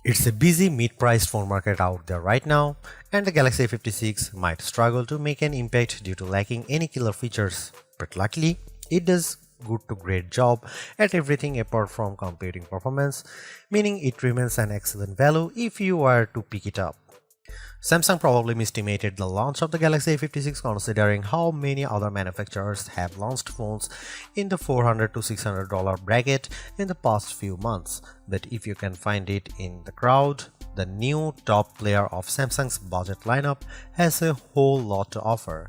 It's a busy mid-priced phone market out there right now, and the Galaxy A56 might struggle to make an impact due to lacking any killer features. But luckily, it does good to great job at everything apart from computing performance, meaning it remains an excellent value if you were to pick it up. Samsung probably misestimated the launch of the Galaxy A56 considering how many other manufacturers have launched phones in the $400 to $600 bracket in the past few months. But if you can find it in the crowd, the new top player of Samsung's budget lineup has a whole lot to offer.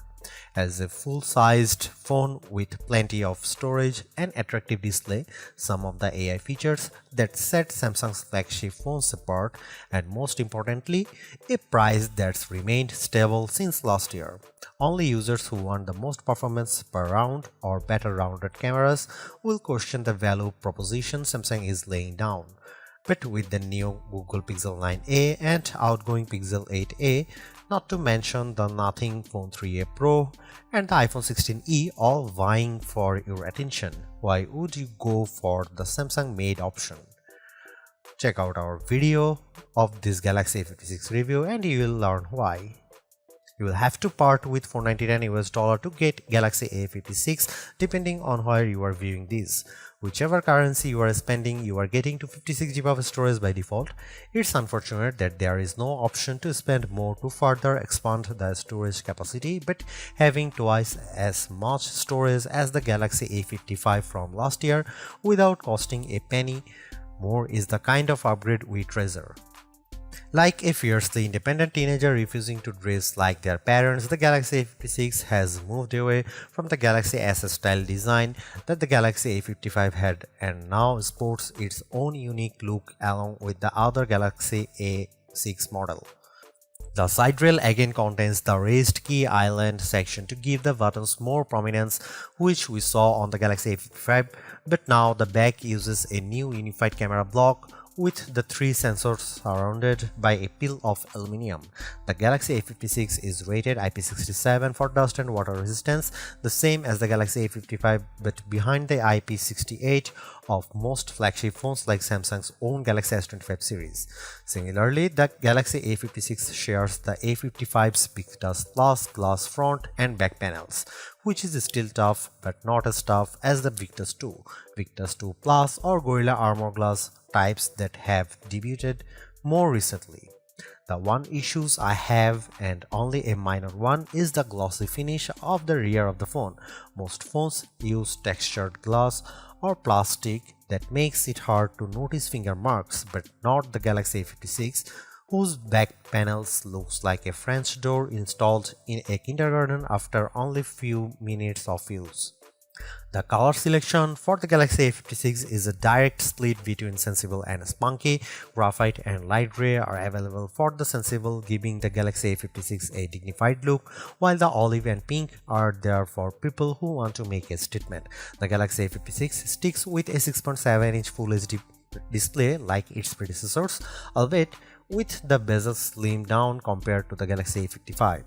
As a full-sized phone with plenty of storage and attractive display, some of the AI features that set Samsung's flagship phones apart, and most importantly, a price that's remained stable since last year. Only users who want the most performance per round or better rounded cameras will question the value proposition Samsung is laying down. But with the new Google Pixel 9a and outgoing Pixel 8a, not to mention the Nothing Phone 3a Pro and the iPhone 16e all vying for your attention, why would you go for the Samsung made option? Check out our video of this Galaxy A56 review and you will learn why. You will have to part with $499 to get Galaxy A56 depending on where you are viewing this. Whichever currency you are spending, you are getting to 56GB of storage by default. It's unfortunate that there is no option to spend more to further expand the storage capacity, but having twice as much storage as the Galaxy A55 from last year without costing a penny more is the kind of upgrade we treasure. Like a fiercely independent teenager refusing to dress like their parents, the Galaxy A56 has moved away from the Galaxy S style design that the Galaxy A55 had and now sports its own unique look along with the other Galaxy A6 model. The side rail again contains the raised key island section to give the buttons more prominence, which we saw on the Galaxy A55, but now the back uses a new unified camera block with the three sensors surrounded by a peel of aluminum. The Galaxy A56 is rated IP67 for dust and water resistance, the same as the Galaxy A55 but behind the IP68 of most flagship phones like Samsung's own Galaxy S25 series. Similarly, the Galaxy A56 shares the A55's Big Dust Plus glass front and back panels, which is still tough but not as tough as the Victus 2, Victus 2 Plus or Gorilla Armor Glass types that have debuted more recently. The one issues I have, and only a minor one, is the glossy finish of the rear of the phone. Most phones use textured glass or plastic that makes it hard to notice finger marks, but not the Galaxy A56, whose back panels looks like a French door installed in a kindergarten after only few minutes of use. The color selection for the Galaxy A56 is a direct split between sensible and spunky. Graphite and light gray are available for the sensible, giving the Galaxy A56 a dignified look, while the olive and pink are there for people who want to make a statement. The Galaxy A56 sticks with a 6.7-inch Full HD display like its predecessors, albeit with the bezel slimmed down compared to the Galaxy A55.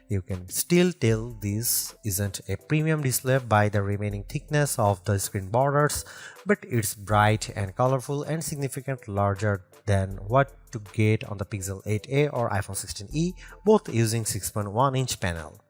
You can still tell this isn't a premium display by the remaining thickness of the screen borders, but it's bright and colorful and significantly larger than what to get on the Pixel 8a or iPhone 16e, both using 6.1-inch panel.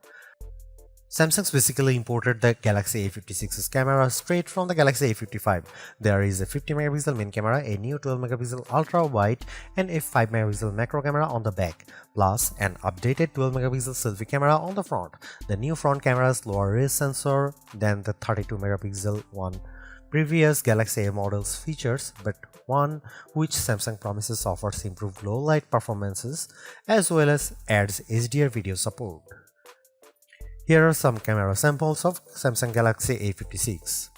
Samsung basically imported the Galaxy A56's camera straight from the Galaxy A55. There is a 50MP main camera, a new 12MP ultra-wide and a 5MP macro camera on the back, plus an updated 12MP selfie camera on the front. The new front camera's lower res sensor than the 32MP one previous Galaxy A models features, but one which Samsung promises offers improved low light performances as well as adds HDR video support. Here are some camera samples of Samsung Galaxy A56.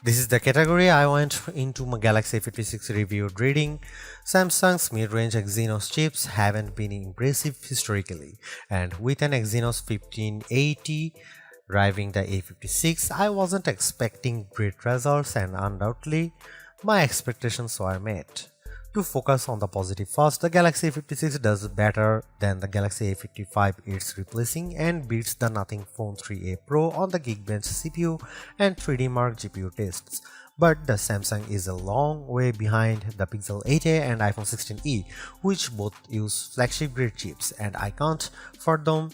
This is the category I went into my Galaxy A56 reviewed reading. Samsung's mid-range Exynos chips haven't been impressive historically, and with an Exynos 1580 driving the A56, I wasn't expecting great results, and undoubtedly, my expectations were met. To focus on the positive first, the Galaxy A56 does better than the Galaxy A55 it's replacing and beats the Nothing Phone 3a Pro on the Geekbench CPU and 3D Mark GPU tests. But the Samsung is a long way behind the Pixel 8a and iPhone 16e, which both use flagship grade chips, and I can't fathom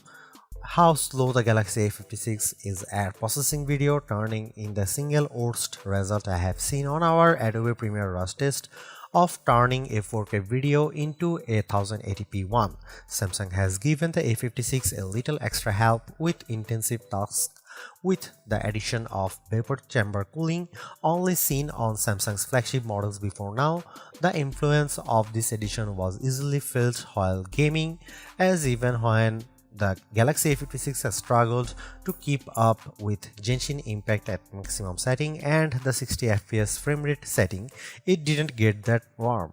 how slow the Galaxy A56 is at processing video, turning in the single worst result I have seen on our Adobe Premiere Rush test of turning a 4K video into a 1080p one. Samsung has given the A56 a little extra help with intensive tasks with the addition of vapor chamber cooling, only seen on Samsung's flagship models before now. The influence of this addition was easily felt while gaming, as even when the Galaxy A56 has struggled to keep up with Genshin Impact at maximum setting and the 60 FPS frame rate setting, it didn't get that warm.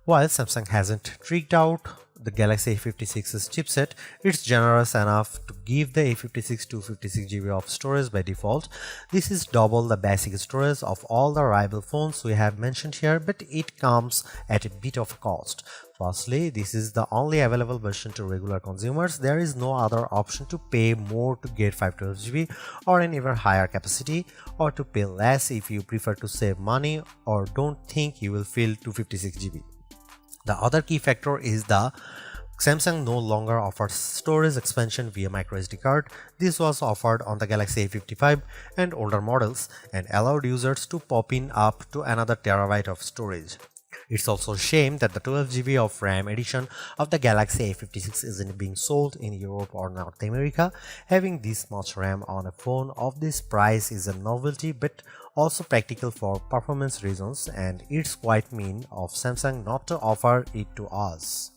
While Samsung hasn't tricked out the Galaxy A56's chipset, it's generous enough to give the A56 256GB of storage by default. This is double the basic storage of all the rival phones we have mentioned here, but it comes at a bit of a cost. Firstly, this is the only available version to regular consumers. There is no other option to pay more to get 512GB or an even higher capacity, or to pay less if you prefer to save money or don't think you will fill 256GB. The other key factor is the Samsung no longer offers storage expansion via microSD card. This was offered on the Galaxy A55 and older models and allowed users to pop in up to another terabyte of storage. It's also a shame that the 12GB of RAM edition of the Galaxy A56 isn't being sold in Europe or North America. Having this much RAM on a phone of this price is a novelty, but also practical for performance reasons, and it's quite mean of Samsung not to offer it to us.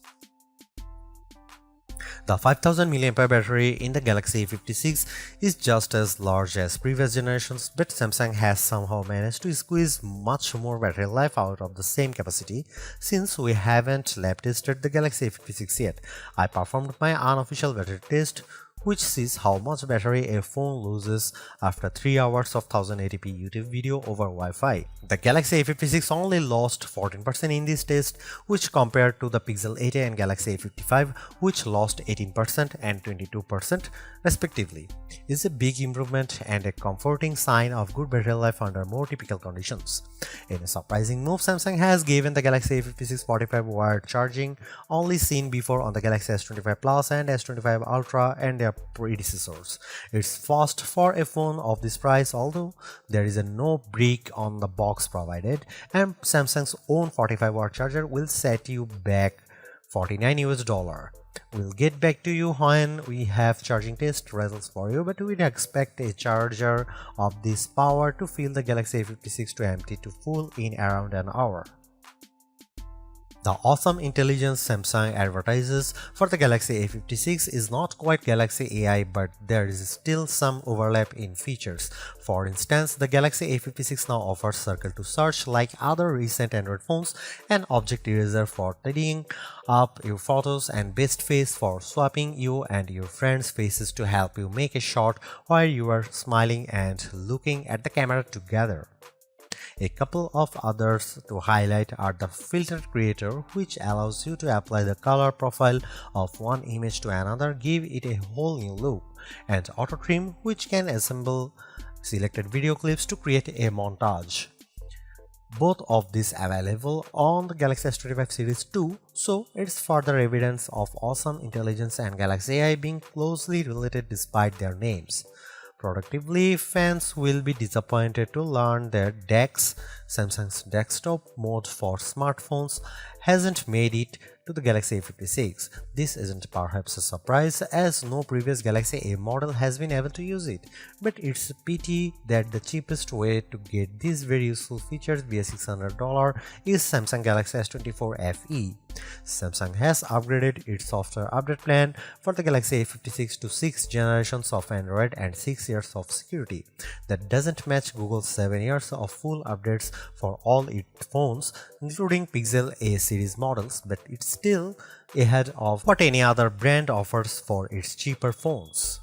The 5000 mAh battery in the Galaxy A56 is just as large as previous generations, but Samsung has somehow managed to squeeze much more battery life out of the same capacity. Since we haven't lab tested the Galaxy A56 yet, I performed my unofficial battery test, which sees how much battery a phone loses after 3 hours of 1080p YouTube video over Wi-Fi. The Galaxy A56 only lost 14% in this test, which compared to the Pixel 8a and Galaxy A55, which lost 18% and 22% respectively, is a big improvement and a comforting sign of good battery life under more typical conditions. In a surprising move, Samsung has given the Galaxy A56 45 wired charging, only seen before on the Galaxy S25 Plus and S25 Ultra and their predecessors. It's fast for a phone of this price, although there is no brick on the box provided, and Samsung's own 45-watt charger will set you back $49. We'll get back to you when we have charging test results for you, but we'd expect a charger of this power to fill the Galaxy A56 to empty to full in around an hour. The awesome intelligence Samsung advertises for the Galaxy A56 is not quite Galaxy AI, but there is still some overlap in features. For instance, the Galaxy A56 now offers Circle to Search like other recent Android phones, and Object Eraser for tidying up your photos, and Best Face for swapping you and your friends' faces to help you make a shot while you are smiling and looking at the camera together. A couple of others to highlight are the Filter Creator, which allows you to apply the color profile of one image to another, give it a whole new look, and Auto Trim, which can assemble selected video clips to create a montage. Both of these available on the Galaxy S25 Series 2, so it's further evidence of awesome intelligence and Galaxy AI being closely related despite their names. Productively, fans will be disappointed to learn that DeX, Samsung's desktop mode for smartphones, hasn't made it to the Galaxy A56. This isn't perhaps a surprise, as no previous Galaxy A model has been able to use it, but it's a pity that the cheapest way to get these very useful features via $600 is Samsung Galaxy S24 FE. Samsung has upgraded its software update plan for the Galaxy A56 to 6 generations of Android and 6 years of security. That doesn't match Google's 7 years of full updates for all its phones, including Pixel A series models, but it's still ahead of what any other brand offers for its cheaper phones.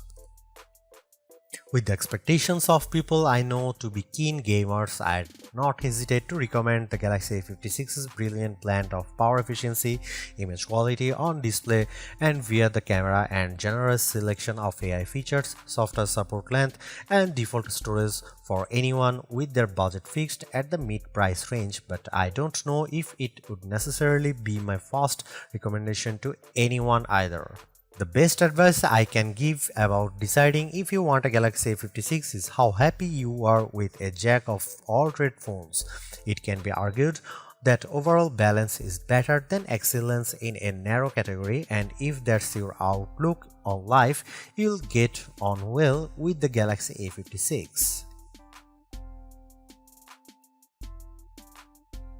With the expectations of people I know to be keen gamers, I'd not hesitate to recommend the Galaxy A56's brilliant blend of power efficiency, image quality on display and via the camera, and generous selection of AI features, software support length, and default storage for anyone with their budget fixed at the mid-price range, but I don't know if it would necessarily be my first recommendation to anyone either. The best advice I can give about deciding if you want a Galaxy A56 is how happy you are with a jack of all trade phones. It can be argued that overall balance is better than excellence in a narrow category, and if that's your outlook on life, you'll get on well with the Galaxy A56.